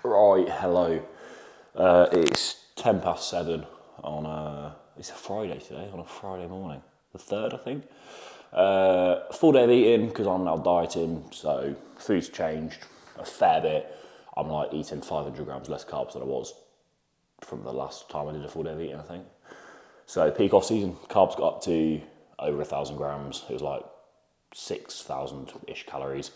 Right, hello. It's 7:10 on it's a Friday today, on a Friday morning. The 3rd, I think. Full day of eating, because I'm now dieting, so food's changed a fair bit. I'm like eating 500 grams less carbs than I was from the last time I did a full day of eating, I think. So peak off season, carbs got up to over 1,000 grams. It was like 6,000-ish calories.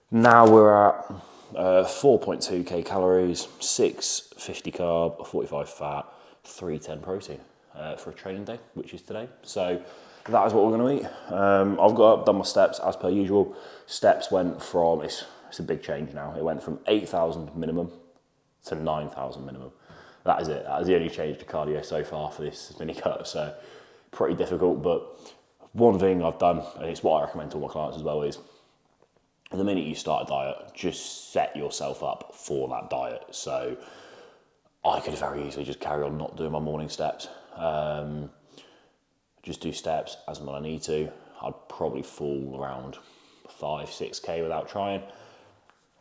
Now we're at 4.2k calories, 650 carb, 45 fat, 310 protein for a training day, which is today. So that is what we're going to eat. I've got up, done my steps as per usual. Steps went from, it's a big change now. It went from 8,000 minimum to 9,000 minimum. That is it. That is the only change to cardio so far for this mini cut. So pretty difficult, but one thing I've done, and it's what I recommend to all my clients as well, is the minute you start a diet, just set yourself up for that diet. So I could very easily just carry on not doing my morning steps. Just do steps as and when I need to. I'd probably fall around 5-6k without trying.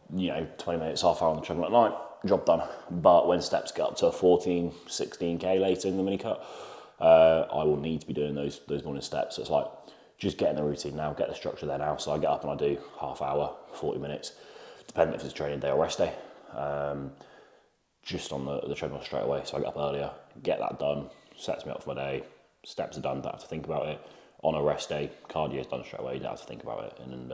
20 minutes, half hour on the treadmill at night, job done. But when steps get up to 14-16k later in the mini cut, I will need to be doing those morning steps. So it's like, just getting the routine now, get the structure there now. So I get up and I do half hour, 40 minutes, depending if it's a training day or rest day, just on the treadmill straight away. So I get up earlier, get that done, sets me up for my day, steps are done, don't have to think about it. On a rest day, cardio is done straight away, don't have to think about it. And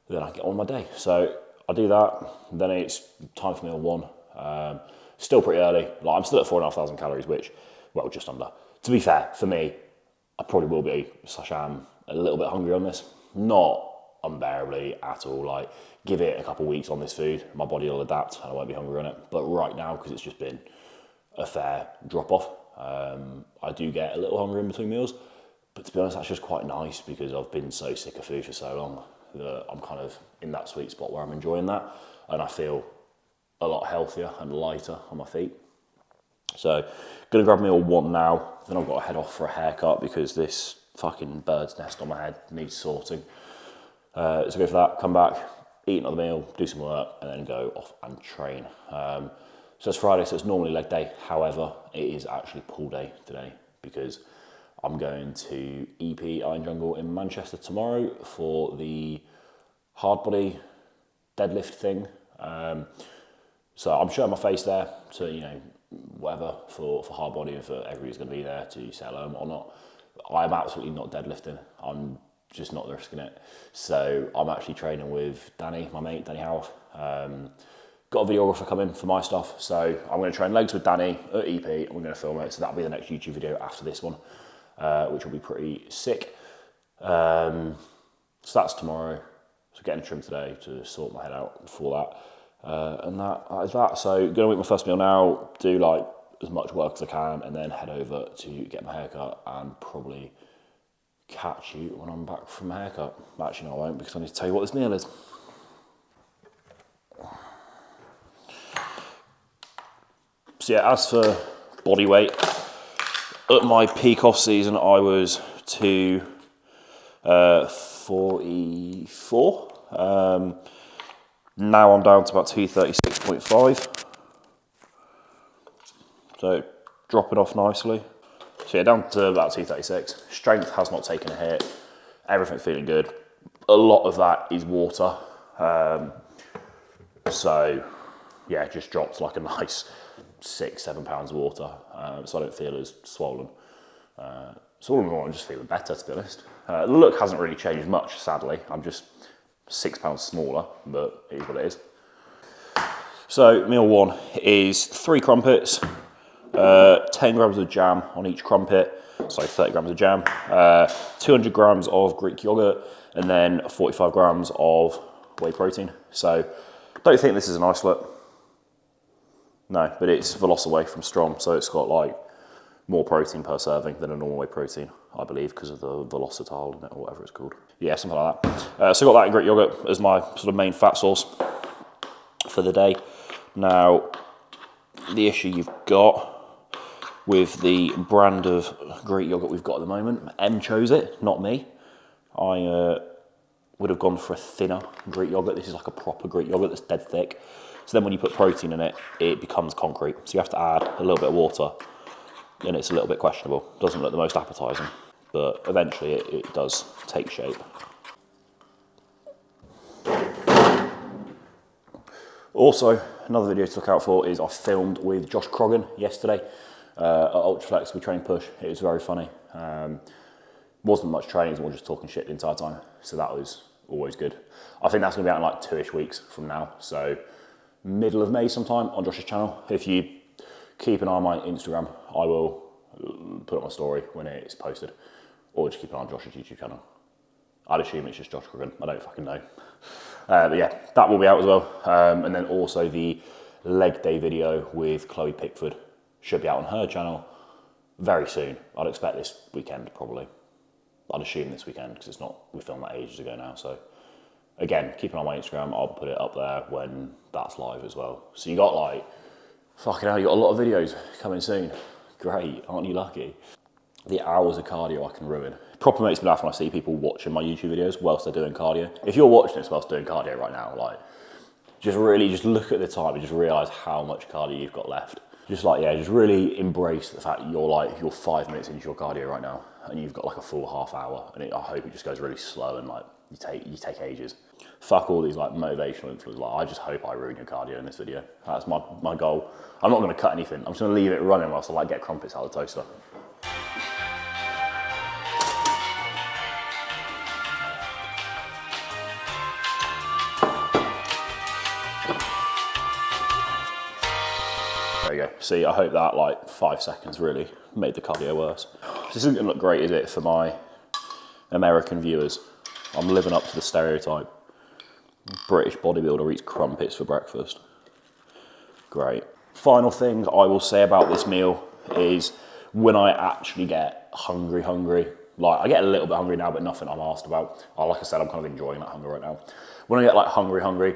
then I get on my day. So I do that, then it's time for meal one. Still pretty early, like I'm still at 4,500 calories, which, well, just under. To be fair, for me, I probably will be, /am a little bit hungry on this. Not unbearably at all. Like, give it a couple of weeks on this food, my body will adapt and I won't be hungry on it. But right now, because it's just been a fair drop off, I do get a little hungry in between meals. But to be honest, that's just quite nice because I've been so sick of food for so long that I'm kind of in that sweet spot where I'm enjoying that. And I feel a lot healthier and lighter on my feet. So, gonna grab meal one now, then I've got to head off for a haircut because this fucking bird's nest on my head needs sorting. So go for that, come back, eat another meal, do some work, and then go off and train. So it's Friday, so it's normally leg day. However, it is actually pull day today because I'm going to EP Iron Jungle in Manchester tomorrow for the hard body deadlift thing. So I'm showing my face there to, whatever for hard body and for everybody's going to be there to say hello or not. I'm absolutely not deadlifting. I'm just not risking it. So I'm actually training with Danny, my mate, Danny Howarth. Got a videographer coming for my stuff. So I'm going to train legs with Danny at EP and we're going to film it. So that'll be the next YouTube video after this one, which will be pretty sick. So that's tomorrow. So getting a trim today to sort my head out for that. And that is that. So gonna eat my first meal now, do like as much work as I can, and then head over to get my haircut and probably catch you when I'm back from my haircut. Actually, no, I won't because I need to tell you what this meal is. So yeah, as for body weight, at my peak off season, I was 244. Now I'm down to about 236.5. So dropping off nicely. So yeah, down to about 236. Strength has not taken a hit. Everything's feeling good. A lot of that is water. So yeah, just dropped like a nice 6-7 pounds of water. So I don't feel as swollen. So all in all, I'm just feeling better, to be honest. The look hasn't really changed much, sadly. I'm just 6 pounds smaller, but it is what it is. So meal one is 3 crumpets, 10 grams of jam on each crumpet, so 30 grams of jam, 200 grams of Greek yogurt, and then 45 grams of whey protein. So don't think this is an isolate. No, but it's Velocity from Strong, so it's got like more protein per serving than a normal whey protein, I believe, because of the Velocitile in it, or whatever it's called. Yeah, something like that. So I got that in Greek yogurt as my sort of main fat source for the day. Now, the issue you've got with the brand of Greek yogurt we've got at the moment, M chose it, not me. I would have gone for a thinner Greek yogurt. This is like a proper Greek yogurt that's dead thick. So then when you put protein in it, it becomes concrete. So you have to add a little bit of water, and it's a little bit questionable. Doesn't look the most appetizing, but eventually it does take shape. Also, another video to look out for is I filmed with Josh Croggan yesterday at Ultraflex. We trained push. It was very funny. Wasn't much training, we were just talking shit the entire time. So that was always good. I think that's gonna be out in like 2-ish weeks from now. So middle of May sometime on Josh's channel. If you keep an eye on my Instagram, I will put up my story when it's posted. Or just keep an eye on Josh's YouTube channel. I'd assume it's just Josh Croggan. I don't fucking know. But yeah, that will be out as well. And then also the leg day video with Chloe Pickford should be out on her channel very soon. I'd expect this weekend probably. I'd assume this weekend because it's not, we filmed that ages ago now. So again, keep an eye on my Instagram. I'll put it up there when that's live as well. So you got like, fucking hell, you got a lot of videos coming soon. Great, aren't you lucky? The hours of cardio I can ruin. It proper makes me laugh when I see people watching my YouTube videos whilst they're doing cardio. If you're watching this whilst doing cardio right now, like, just really just look at the time and just realise how much cardio you've got left. Just like, yeah, just really embrace the fact that you're 5 minutes into your cardio right now and you've got like a full half hour, and I hope it just goes really slow and like you take ages. Fuck all these like motivational influencers. Like, I just hope I ruin your cardio in this video. That's my goal. I'm not going to cut anything. I'm just going to leave it running whilst I like get crumpets out of the toaster. There you go. See, I hope that like 5 seconds really made the cardio worse. This isn't gonna look great, is it, for my American viewers? I'm living up to the stereotype. British bodybuilder eats crumpets for breakfast. Great. Final thing I will say about this meal is when I actually get hungry, like I get a little bit hungry now, but nothing I'm asked about. Like I said, I'm kind of enjoying that hunger right now. When I get like hungry,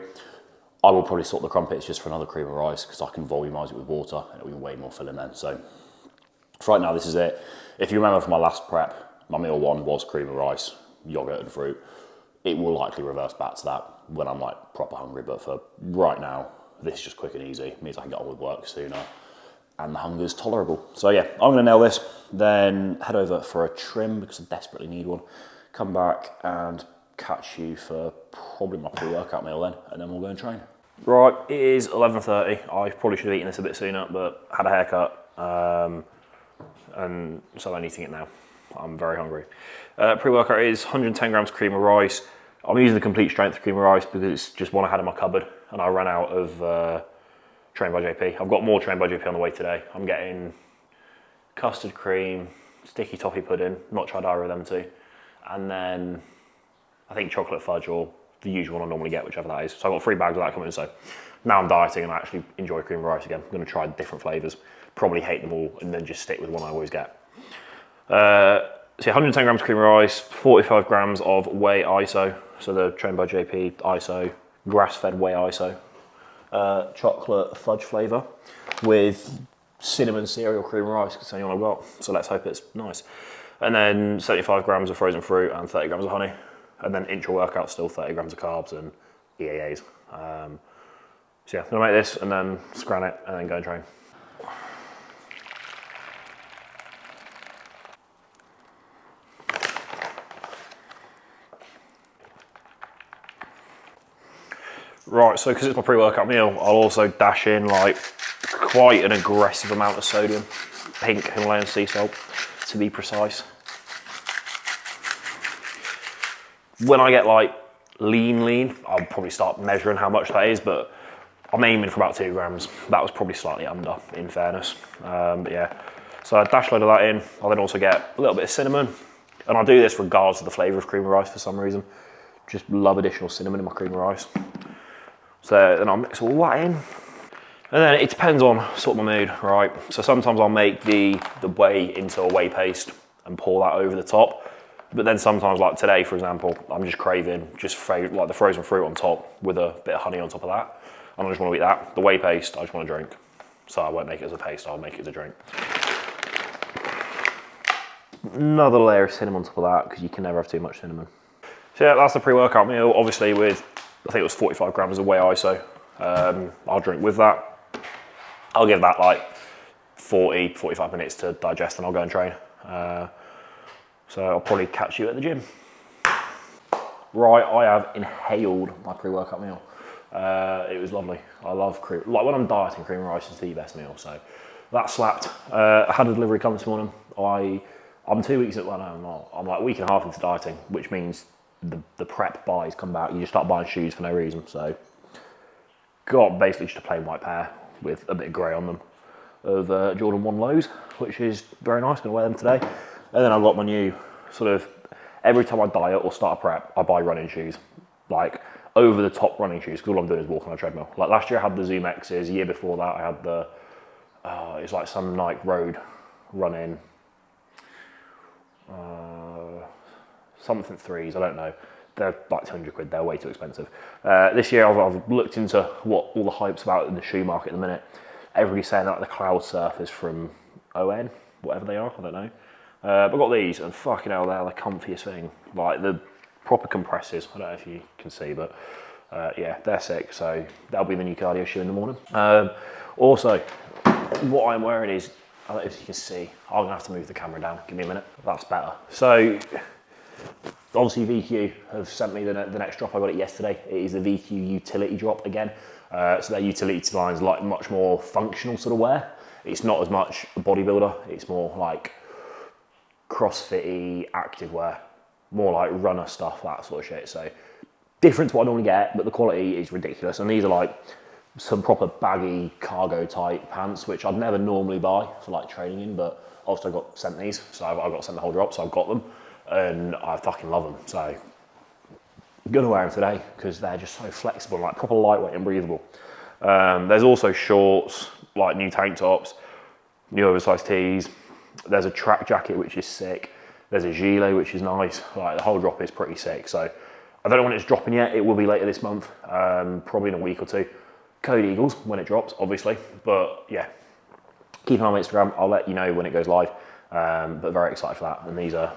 I will probably swap the crumpets just for another cream of rice because I can volumise it with water and it'll be way more filling then. So for right now, this is it. If you remember from my last prep, my meal 1 was cream of rice, yogurt and fruit. It will likely reverse back to that when I'm like proper hungry, but for right now, this is just quick and easy. It means I can get on with work sooner and the hunger's tolerable. So yeah, I'm gonna nail this, then head over for a trim because I desperately need one. Come back and catch you for probably my pre-workout meal then, and then we'll go and train. Right, it is 11:30. I probably should have eaten this a bit sooner, but had a haircut, and so I'm eating it now. I'm very hungry. Pre-workout is 110 grams cream of rice. I'm using the complete strength cream of rice because it's just one I had in my cupboard, and I ran out of Trained by JP. I've got more Trained by JP on the way today. I'm getting custard cream, sticky toffee pudding, not tried either of them two, and then I think chocolate fudge or the usual one I normally get, whichever that is. So I've got 3 bags of that coming in. So now I'm dieting and I actually enjoy cream of rice again. I'm going to try different flavours, probably hate them all, and then just stick with one I always get. So 110 grams cream of rice, 45 grams of whey ISO. So the Trained by JP ISO, grass-fed whey ISO. Chocolate fudge flavour with cinnamon cereal cream of rice, because that's the only one I've got. So let's hope it's nice. And then 75 grams of frozen fruit and 30 grams of honey. And then intra-workout, still 30 grams of carbs and EAAs. So yeah, I'm gonna make this and then scran it and then go and train. Right, so because it's my pre-workout meal, I'll also dash in like quite an aggressive amount of sodium, pink Himalayan sea salt to be precise. When I get like lean, I'll probably start measuring how much that is, but I'm aiming for about 2 grams. That was probably slightly under, in fairness. But yeah, so I dash load of that in. I'll then also get a little bit of cinnamon, and I'll do this regardless of the flavour of cream of rice for some reason. Just love additional cinnamon in my cream of rice. So then I'll mix all that in. And then it depends on sort of my mood, right? So sometimes I'll make the whey into a whey paste and pour that over the top. But then sometimes, like today, for example, I'm just craving like the frozen fruit on top with a bit of honey on top of that. And I just want to eat that. The whey paste, I just want to drink. So I won't make it as a paste, I'll make it as a drink. Another layer of cinnamon on top of that, because you can never have too much cinnamon. So yeah, that's the pre-workout meal, obviously with, I think it was 45 grams of whey ISO. I'll drink with that. I'll give that like 40, 45 minutes to digest and I'll go and train. So I'll probably catch you at the gym. Right, I have inhaled my pre-workout meal. It was lovely. I love cream. Like when I'm dieting, cream and rice is the best meal. So that slapped. I had a delivery come this morning. I'm 2 weeks, well no, I'm not. I'm like a week and a half into dieting, which means the prep buys come back. You just start buying shoes for no reason. So got basically just a plain white pair with a bit of grey on them of Jordan 1 lows, which is very nice. Gonna wear them today. And then I've got my new sort of, every time I diet or start a prep, I buy running shoes. Like over the top running shoes, because all I'm doing is walking on a treadmill. Like last year I had the Zoom X's, the year before that I had the, it's like some Nike road running, something 3s, I don't know. They're like 200 quid, they're way too expensive. This year I've looked into what all the hype's about in the shoe market at the minute. Everybody's saying that the Cloud Surfers from ON, whatever they are, I don't know. But I got these and fucking hell, they're the comfiest thing. Like the proper compresses, I don't know if you can see, but yeah, they're sick. So that'll be the new cardio shoe in the morning. Also, what I'm wearing is, I don't know if you can see, I'm gonna have to move the camera down, give me a minute. That's better. So, obviously VQ have sent me the next drop. I got it yesterday. It is the VQ utility drop again. So their utility line is like much more functional sort of wear. It's not as much bodybuilder, it's more like CrossFit-y, active wear, more like runner stuff, that sort of shit. So different to what I normally get, but the quality is ridiculous. And these are like some proper baggy cargo type pants, which I'd never normally buy for like training in, but also I got sent these. So I got sent the whole drop, so I've got them and I fucking love them. So I'm gonna wear them today because they're just so flexible, like proper lightweight and breathable. There's also shorts, like new tank tops, new oversized tees. There's a track jacket, which is sick. There's a gilet, which is nice. Like the whole drop is pretty sick. So I don't know when it's dropping yet. It will be later this month, probably in a week or two. Code Eagles when it drops, obviously. But yeah, keep an eye on my Instagram. I'll let you know when it goes live. But very excited for that. And these are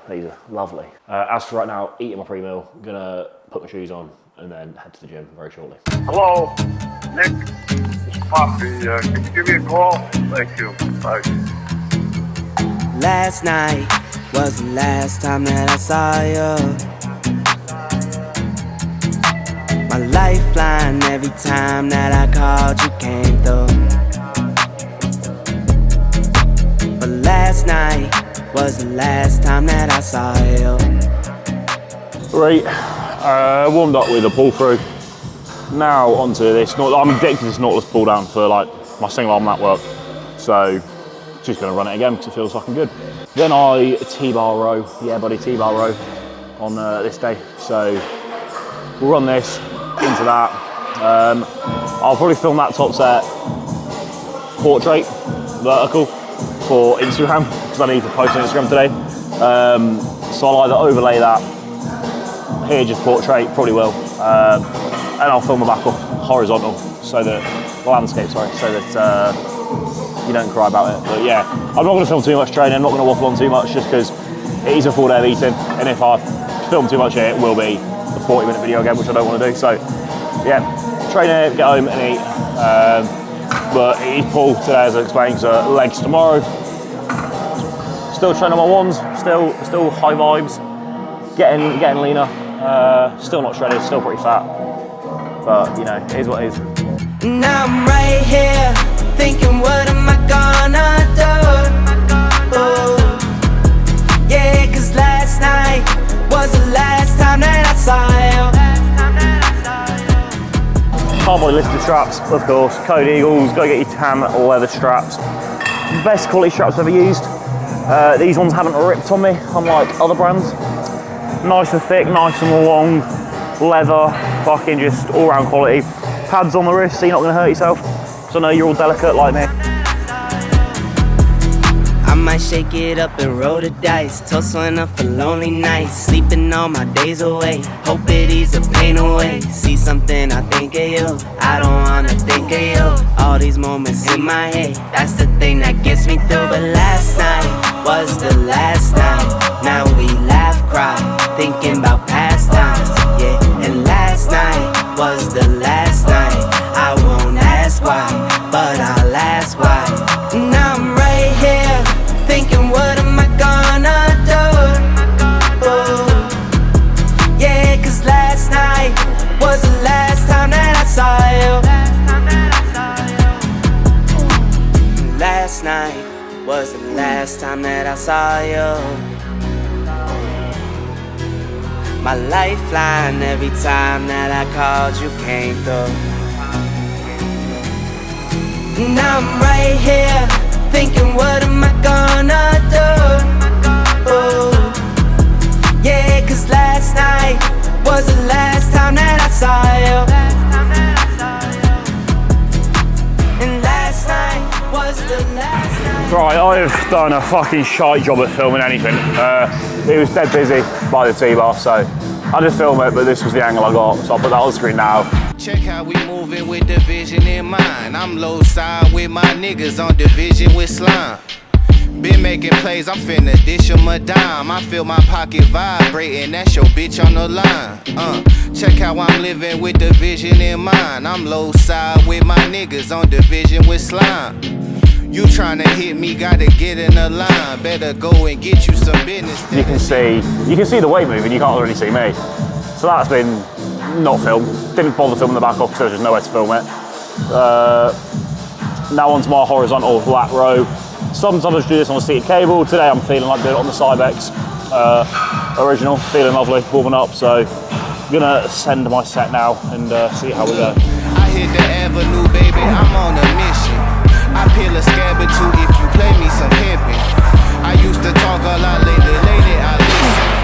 lovely. As for right now, eating my pre-meal, gonna put my shoes on and then head to the gym very shortly. Hello, Nick. It's Poppy. Can you give me a call? Thank you. Bye. Last night was the last time that I saw you. My lifeline every time that I called you came through. But last night was the last time that I saw you. Right, warmed up with a pull through. Now onto this. I'm addicted to this Nautilus pull down for like my single arm lat work. So just gonna run it again because it feels fucking good. Then I T-bar row, yeah buddy, T-bar row on this day. So we'll run this into that. I'll probably film that top set portrait vertical for Instagram because I need to post on Instagram today. So I'll either overlay that here, just portrait, probably will, and I'll film the back up horizontal so that landscape, so that you don't cry about it. But yeah, I'm not going to film too much training, I'm not going to waffle on too much just because it is a full day of eating, and if I film too much here, it will be a 40-minute video again, which I don't want to do. So yeah, train here, get home and eat. But it is pull today, as I explained, so legs tomorrow. Still training on my ones, still high vibes, getting leaner. Still not shredded, still pretty fat, but you know, it is what it is. Now I'm right here, thinking what am I gonna do? Ooh. Yeah, cause last night was the last time that I saw you. Carbon lifted straps, of course, Code Eagles, go get your tan leather straps. Best quality straps I've ever used. These ones haven't ripped on me, unlike other brands. Nice and thick, nice and long, leather, fucking just all round quality. Pads on the wrist so you're not going to hurt yourself, so I know you're all delicate like me. I might shake it up and roll the dice. Toast one up for lonely nights. Sleeping all my days away. Hope it ease the pain away. See something, I think of you. I don't wanna think of you. All these moments in my head, that's the thing that gets me through. But last night was the last night. Now we laugh, cry, thinking about past times. Yeah, and last night was the last night. I won't ask why, but I'll ask why. Now I'm right here, thinking what am I gonna do? Yeah, cause last night was the last time that I saw you. Last night was the last time that I saw you. My lifeline every time that I called you came through. Now I'm right here, thinking what am I gonna do? Yeah, cause last night was the last time that I saw you. And last night was the last night. Right, I've done a fucking shite job at filming anything. It was dead busy by the T-bar, so I just film it, but this was the angle I got, so I'll put that on the screen now. Check how we moving with the vision in mind. I'm low side with my niggas on division with slime. Been making plays, I'm finna dish 'em a dime. I feel my pocket vibrating, that's your bitch on the line. Check how I'm living with the vision in mind. I'm low side with my niggas on division with slime. You tryna hit me, gotta get in the line. Better go and get you some business. You can see the weight moving, you can't really see me. So that's been not filmed. Didn't bother filming the back off because there's just nowhere to film it. Now onto my horizontal flat row. Sometimes I just do this on a seated cable. Today I'm feeling like doing it on the Cybex original, feeling lovely, warming up. So I'm gonna send my set now and see how we go. I hit the avenue, baby, I'm on a mission. I peel a scab or two if you play me some pimping. I used to talk a lot lately, I listen.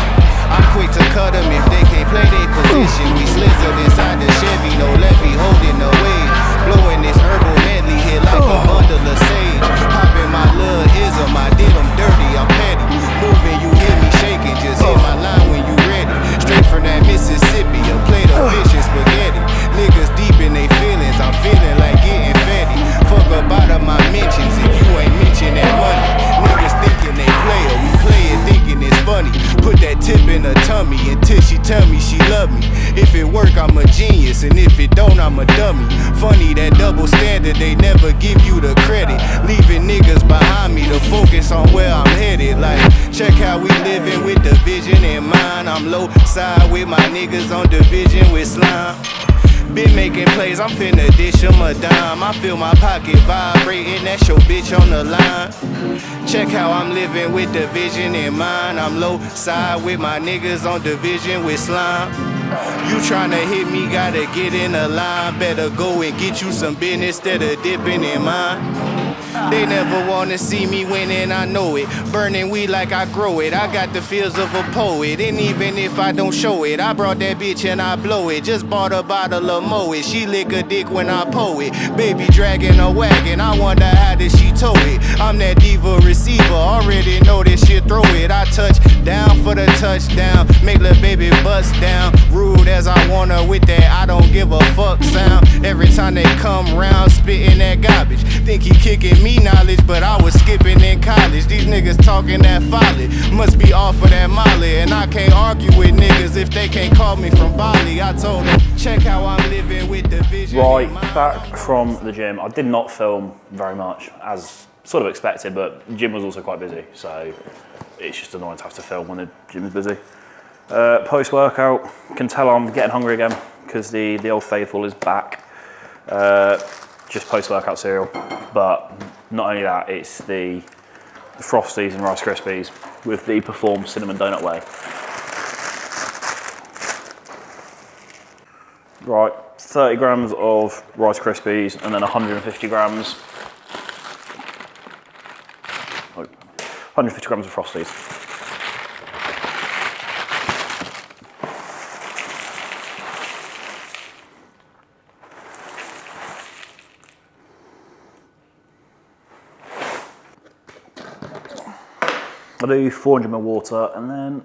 I'm quick to cut them if they can't play their position. We slizzard inside the Chevy, no levy, holding the wave. Blowing this herbal medley here like a bundle of sage. Popping my little ism, I did them dirty, I'm petty. Moving, you hear me shaking, just hit my line when you ready. Straight from that Mississippi, a plate of fish and spaghetti. Niggas deep in they feelings, I'm feeling like getting fatty. Fuck up out of my mentions if you ain't mention that money. Niggas thinking they player, we play it thinking it's funny. Put that tip in her tummy until she tell me she love me. If it work, I'm a genius, and if it don't, I'm a dummy. Funny that double standard, they never give you the credit. Leaving niggas behind me to focus on where I'm headed. Like, check how we living with the vision in mind. I'm low side with my niggas on division with slime. Been making plays, I'm finna dish 'em a dime. I feel my pocket vibrating, that's your bitch on the line. Check how I'm living with the vision in mind. I'm low side with my niggas on division with slime. You tryna hit me, gotta get in the line. Better go and get you some business instead of dipping in mine. They never wanna see me winning, I know it. Burning weed like I grow it. I got the feels of a poet. And even if I don't show it, I brought that bitch and I blow it. Just bought a bottle of Moet. She lick a dick when I pull it. Baby dragging a wagon, I wonder how did she tow it. I'm that diva receiver, already know this shit, throw it. I touch down for the touchdown. Make little baby bust down. Rude as I wanna with that I don't give a fuck sound. Every time they come round, spitting that garbage. Think he kicking me knowledge, but I was skipping in college. These niggas talking that folly, must be off of that molly. And I can't argue with niggas if they can't call me from Bali. I told them, check how I'm living with the vision. Right, back from the gym. I did not film very much, as sort of expected, but the gym was also quite busy, so it's just annoying to have to film when the gym is busy. Post-workout, can tell I'm getting hungry again because the old faithful is back. Just post-workout cereal, but not only that, it's the Frosties and Rice Krispies with the Perform Cinnamon Donut Whey. Right, 30 grams of Rice Krispies and then 150 grams of Frosties. I do 400 ml water and then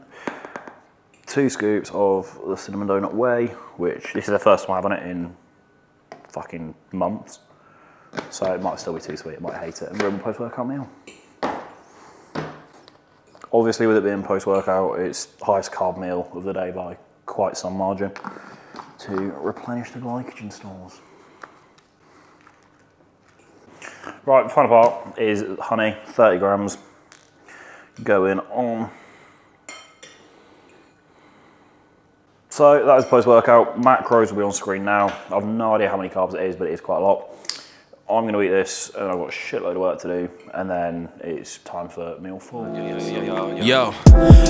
2 scoops of the Cinnamon Donut Whey, which this is the first time I've had it in fucking months. So it might still be too sweet, I might hate it, and ruin my post-workout meal. Obviously with it being post-workout, it's highest carb meal of the day by quite some margin to replenish the glycogen stores. Right, the final part is honey, 30 grams, going on. So that is post-workout. Macros will be on screen now. I have no idea how many carbs it is, but it is quite a lot. I'm going to eat this, and I've got a shitload of work to do, and then it's time for meal 4. Yo,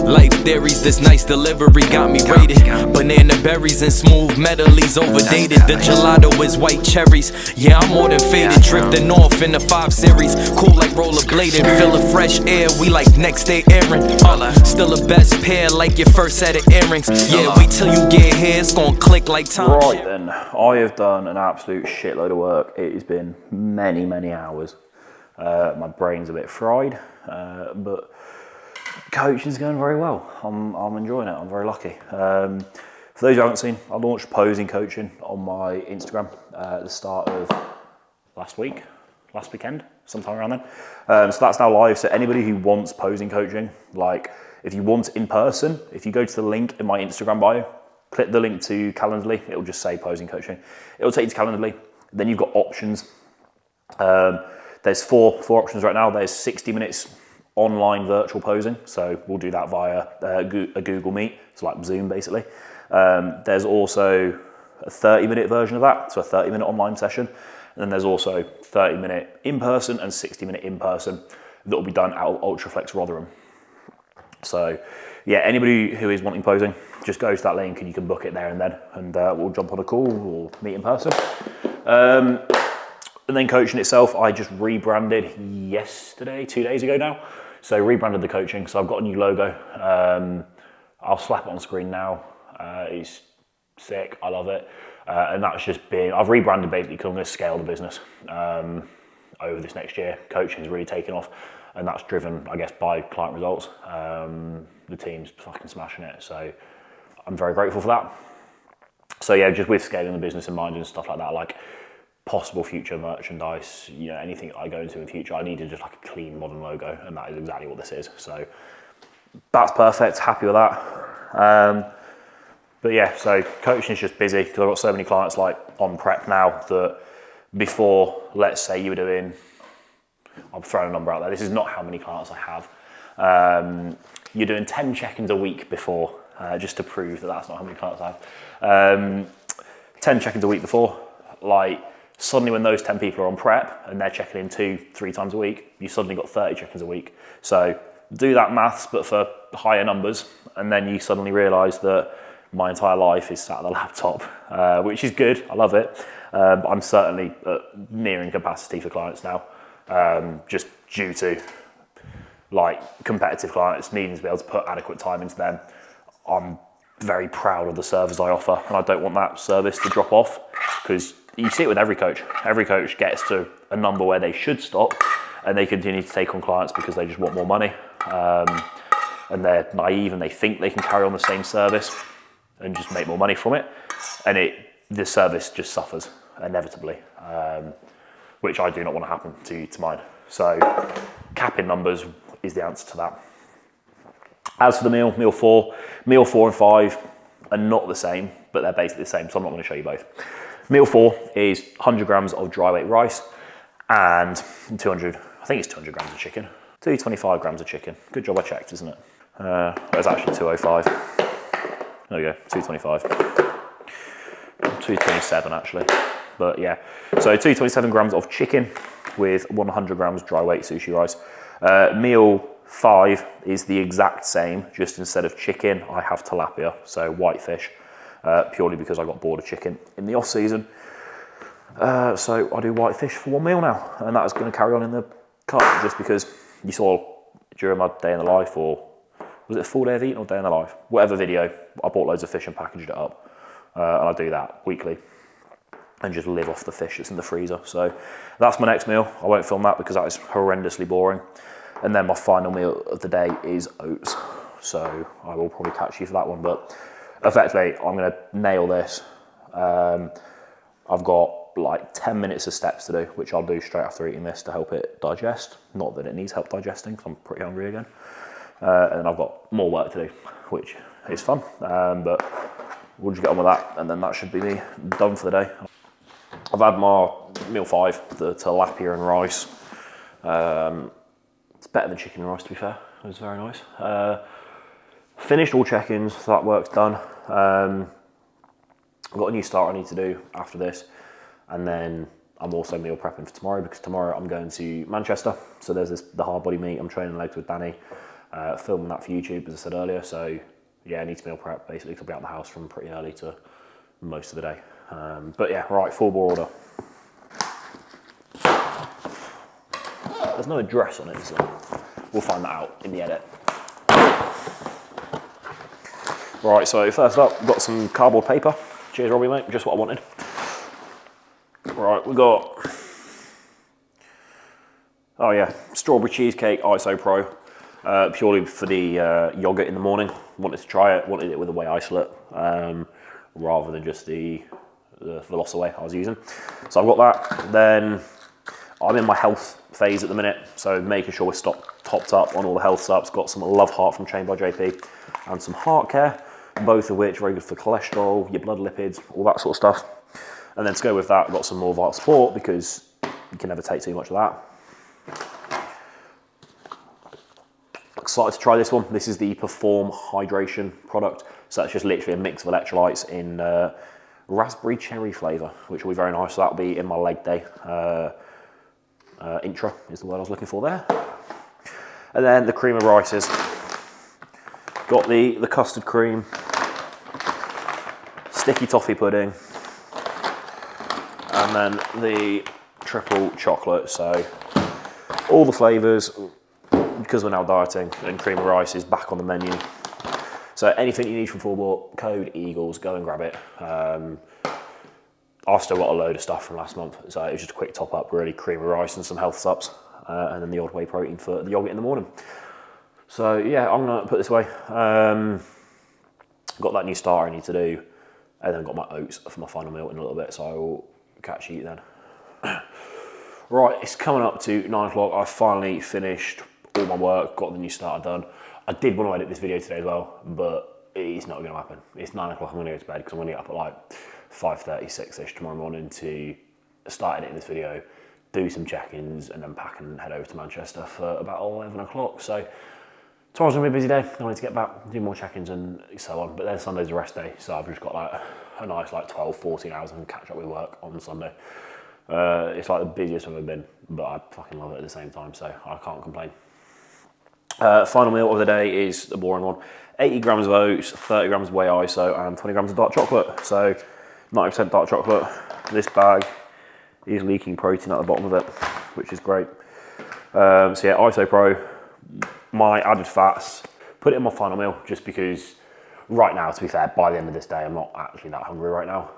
life theories, this nice delivery got me rated. Banana berries and smooth metallys overdated. The gelato is white cherries. Yeah, I'm more than faded. Drifting off in the 5 series. Cool like rollerblading. Feel the fresh air. We like next day airing. Still the best pair like your first set of earrings. Yeah, wait till you get here. It's gonna click like time. Right then, I have done an absolute shitload of work. It has been many hours. My brain's a bit fried, but coaching's going very well. I'm enjoying it. I'm very lucky. For those who haven't seen, I launched posing coaching on my Instagram at the start of last weekend, sometime around then. So that's now live. So anybody who wants posing coaching, like if you want in person, if you go to the link in my Instagram bio, click the link to Calendly, it'll just say posing coaching. It'll take you to Calendly. Then you've got options. There's four options right now. There's 60 minutes online virtual posing. So we'll do that via a Google Meet. It's like Zoom basically. There's also a 30-minute version of that. So a 30-minute online session. And then there's also 30-minute in-person and 60-minute in-person that will be done out of Ultraflex Rotherham. So yeah, anybody who is wanting posing, just go to that link and you can book it there and then, and we'll jump on a call or meet in person. And then coaching itself, I just rebranded yesterday, 2 days ago now. So rebranded the coaching, so I've got a new logo. I'll slap it on screen now. It's sick, I love it. And that's just been, I've rebranded basically because I'm going to scale the business over this next year. Coaching's really taken off, and that's driven, I guess, by client results. The team's fucking smashing it, so I'm very grateful for that. So yeah, just with scaling the business in mind and stuff like that, like possible future merchandise, you know, anything that I go into in the future, I needed just like a clean modern logo, and that is exactly what this is. So that's perfect, happy with that. But yeah, so coaching is just busy because I've got so many clients like on prep now that before, let's say you were doing, I'm throwing a number out there, this is not how many clients I have. You're doing 10 check-ins a week before, just to prove that that's not how many clients I have. 10 check-ins a week before, like suddenly when those 10 people are on prep and they're checking in 2-3 times a week, you suddenly got 30 check-ins a week. So do that maths, but for higher numbers, and then you suddenly realise that my entire life is sat at the laptop, which is good, I love it. But I'm certainly nearing capacity for clients now, just due to like competitive clients needing to be able to put adequate time into them. I'm very proud of the service I offer, and I don't want that service to drop off, because you see it with every coach. Every coach gets to a number where they should stop, and they continue to take on clients because they just want more money, and they're naive and they think they can carry on the same service and just make more money from it, and the service just suffers inevitably, which I do not want to happen to mine. So capping numbers is the answer to that. As for the meal 4 and 5 are not the same, but they're basically the same, so I'm not going to show you both. Meal 4 is 100 grams of dry weight rice and 200 grams of chicken. 225 grams of chicken. Good job I checked, isn't it? It's actually 205. There we go, 225. 227 actually, but yeah. So 227 grams of chicken with 100 grams dry weight sushi rice. Meal 5 is the exact same, just instead of chicken, I have tilapia, so whitefish, purely because I got bored of chicken in the off season. So I do whitefish for one meal now, and that is going to carry on in the cut, just because you saw during my day in the life, or was it a full day of eating or day in the life? Whatever video, I bought loads of fish and packaged it up, and I do that weekly and just live off the fish that's in the freezer. So that's my next meal. I won't film that because that is horrendously boring. And then my final meal of the day is oats. So I will probably catch you for that one, but effectively I'm gonna nail this. I've got like 10 minutes of steps to do, which I'll do straight after eating this to help it digest. Not that it needs help digesting, because I'm pretty hungry again. And I've got more work to do, which is fun. But we'll just get on with that, and then that should be me done for the day. I've had my meal 5, the tilapia and rice. It's better than chicken and rice, to be fair. It was very nice. Finished all check-ins, so that work's done. I've got a new start I need to do after this, and then I'm also meal prepping for tomorrow, because tomorrow I'm going to Manchester. So there's the hard body meet. I'm training legs with Danny, filming that for YouTube, as I said earlier. So yeah, I need to meal prep basically, because I'll be out of the house from pretty early to most of the day. But yeah, right, full bore order. There's no address on it, so we'll find that out in the edit. Right, so first up, we've got some cardboard paper. Cheers, Robbie, mate, just what I wanted. Right, we got, oh yeah, strawberry cheesecake ISO Pro, purely for the yogurt in the morning. Wanted to try it, wanted it with a whey isolate, rather than just the Velocity I was using. So I've got that. Then I'm in my health phase at the minute, so making sure we're topped up on all the health subs. Got some Love Heart from Chain by JP and some Heart Care, both of which are very good for cholesterol, your blood lipids, all that sort of stuff. And then to go with that, I've got some more Vital Support, because you can never take too much of that. Excited to try this one. This is the Perform Hydration product. So that's just literally a mix of electrolytes in raspberry cherry flavour, which will be very nice. So that'll be in my leg day. Intra is the word I was looking for there. And then the cream of rices. Got the custard cream, sticky toffee pudding, and then the triple chocolate. So all the flavours, because we're now dieting, and cream of rice is back on the menu. So anything you need from Fullbore, code Eagles, go and grab it. I've still got a load of stuff from last month, so it was just a quick top up, really. Cream of rice and some health subs, and then the odd whey protein for the yogurt in the morning. So yeah, I'm gonna put this away. Got that new starter I need to do, and then got my oats for my final meal in a little bit, so I will catch you then. Right, it's coming up to 9 o'clock. I finally finished all my work, got the new starter done. I did want to edit this video today as well, but it's not gonna happen. It's 9 o'clock, I'm gonna go to bed, because I'm gonna get up at like 5:36ish tomorrow morning to start editing this video, do some check-ins, and then pack and head over to Manchester for about 11 o'clock. So tomorrow's gonna be a busy day. I need to get back, do more check-ins and so on. But then Sunday's a rest day, so I've just got like a nice like 12, 14 hours and catch up with work on Sunday. It's like the busiest I've ever been, but I fucking love it at the same time, so I can't complain. Final meal of the day is the boring one. 80 grams of oats, 30 grams of whey iso, and 20 grams of dark chocolate. So 90% dark chocolate. This bag is leaking protein at the bottom of it, which is great. So yeah, ISO Pro, my added fats, put it in my final meal, just because right now, to be fair, by the end of this day, I'm not actually that hungry right now.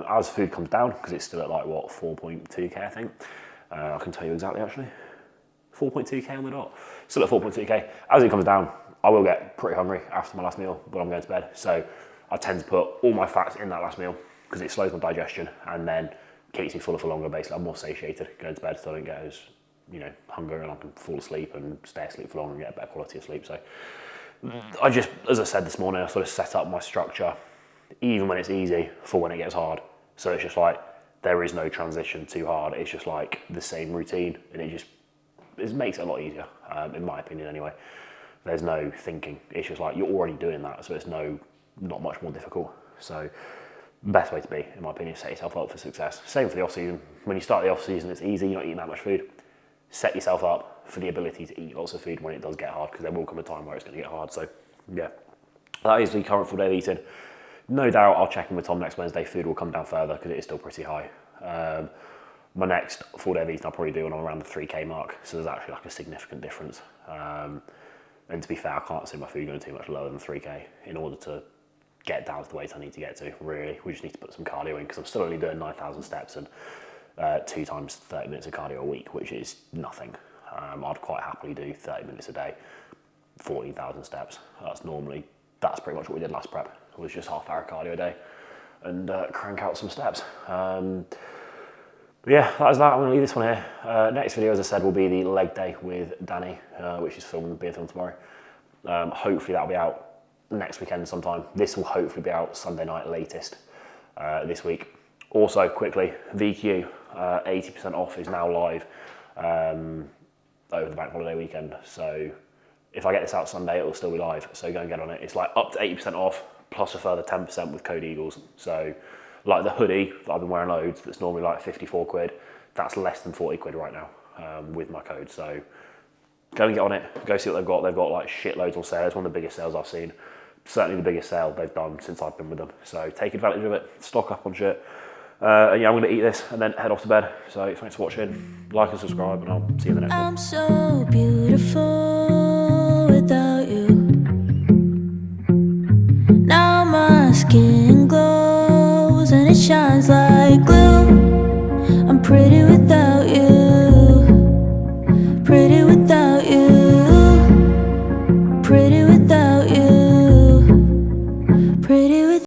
As food comes down, because it's still at like, what, 4.2k, I think. I can tell you exactly, actually. 4.2k on the dot. Still at 4.2k. As it comes down, I will get pretty hungry after my last meal when I'm going to bed. So I tend to put all my fats in that last meal, because it slows my digestion and then keeps me fuller for longer. Basically, I'm more satiated going to bed, so I don't get as, hunger, and I can fall asleep and stay asleep for longer and get a better quality of sleep. So I just, as I said this morning, I sort of set up my structure, even when it's easy, for when it gets hard. So it's just like, there is no transition too hard. It's just like the same routine, and it makes it a lot easier, in my opinion anyway. There's no thinking. It's just like, you're already doing that, so it's not much more difficult. So best way to be, in my opinion, set yourself up for success. Same for the off season. When you start the off season, it's easy, you're not eating that much food. Set yourself up for the ability to eat lots of food when it does get hard, because there will come a time where it's going to get hard. So yeah, that is the current full day of eating. No doubt I'll check in with Tom next Wednesday. Food will come down further, because it is still pretty high. My next full day of eating I'll probably do around the 3k mark, so there's actually like a significant difference. And to be fair, I can't see my food going too much lower than 3k in order to get down to the weight I need to get to, really. We just need to put some cardio in, because I'm still only doing 9,000 steps and 2 times 30 minutes of cardio a week, which is nothing. I'd quite happily do 30 minutes a day, 14,000 steps. That's pretty much what we did last prep. It was just half-hour cardio a day and crank out some steps. But yeah, that is that. I'm going to leave this one here. Next video, as I said, will be the leg day with Danny, which is being filmed tomorrow. Hopefully that'll be out next weekend sometime. This will hopefully be out Sunday night latest this week. Also, quickly, VQ, 80% off is now live. over the bank holiday weekend. So if I get this out Sunday, it will still be live. So go and get on it. It's like up to 80% off, plus a further 10% with code Eagles. So like the hoodie that I've been wearing loads, that's normally like 54 quid, that's less than 40 quid right now with my code. So go and get on it, go see what they've got. They've got like shitloads on sale. It's one of the biggest sales I've seen. Certainly the biggest sale they've done since I've been with them. So take advantage of it, stock up on shit. And yeah, I'm gonna eat this and then head off to bed. So thanks for watching, like and subscribe, and I'll see you in the next one. I'm so beautiful without you. Now my skin glows and it shines like glue. I'm pretty without